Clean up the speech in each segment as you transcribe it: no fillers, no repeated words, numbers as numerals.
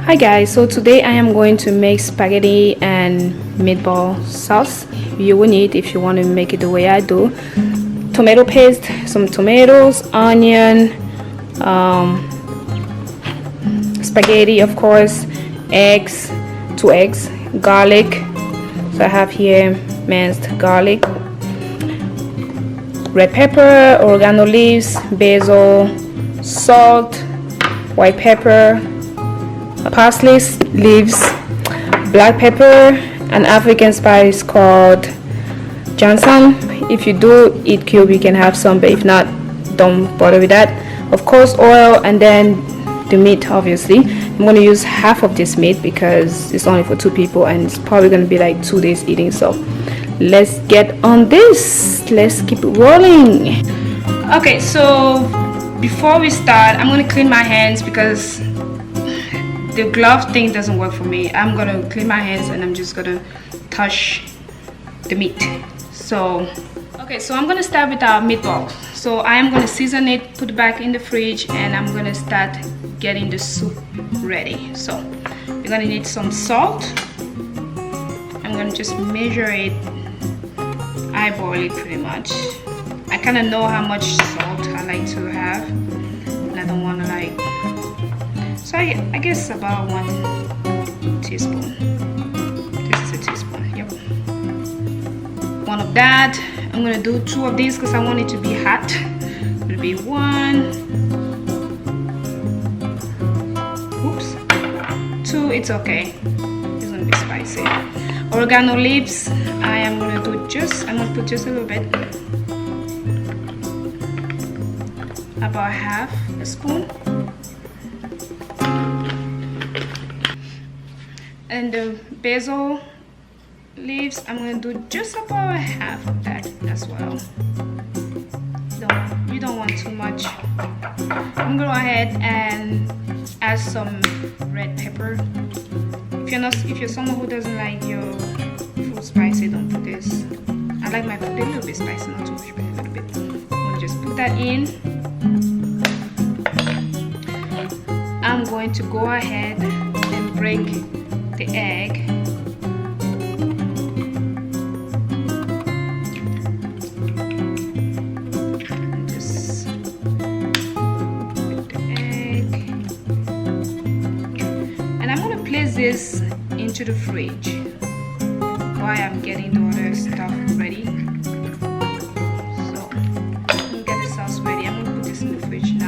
Hi guys, so today I am going to make spaghetti and meatball sauce. You will need, if you want to make it the way I do, tomato paste, some tomatoes, onion, spaghetti of course, eggs, 2 eggs, garlic. So I have here minced garlic, red pepper, oregano leaves, basil, salt, white pepper, parsley leaves, black pepper, an African spice called Djansang. If you do eat cube, you can have some, but if not, don't bother with that. Of course, oil, and then the meat. Obviously, I'm going to use half of this meat because it's only for 2 people, and it's probably going to be like 2 days eating. So let's get on this. Let's keep it rolling. Okay, so before we start, I'm going to clean my hands because the glove thing doesn't work for me. I'm gonna clean my hands and I'm just gonna touch the meat. So okay, so I'm gonna start with our meatball. So I am gonna season it, put it back in the fridge, and I'm gonna start getting the soup ready. So we're gonna need some salt. I'm gonna just measure it, eyeball it pretty much. I kind of know how much salt I like to have, and I don't want to like, so I guess about 1 teaspoon. This is a teaspoon, yep. 1 of that. I'm gonna do 2 of these because I want it to be hot. It'll be 1. Oops. 2, it's okay. It's gonna be spicy. Oregano leaves. I'm gonna put just a little bit. About half a spoon. And the basil leaves, I'm going to do just about half of that as well. You don't want too much. I'm going to go ahead and add some red pepper. If you're someone who doesn't like your food spicy, don't put this. I like my food a little bit spicy, not too much, but a little bit. I'm going to just put that in. I'm going to go ahead and break the egg. Just put the egg. And I'm going to place this into the fridge while I'm getting the other stuff ready. So I'm going to get the sauce ready. I'm going to put this in the fridge now.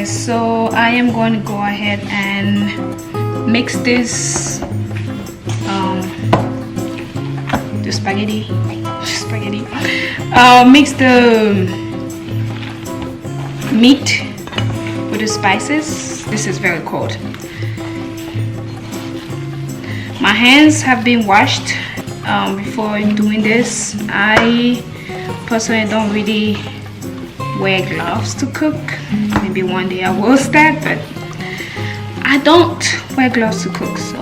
So I am going to go ahead and mix this the spaghetti mix the meat with the spices. This is very cold. My hands have been washed before doing this. I personally don't really wear gloves to cook. Maybe one day I will start, but I don't wear gloves to cook, so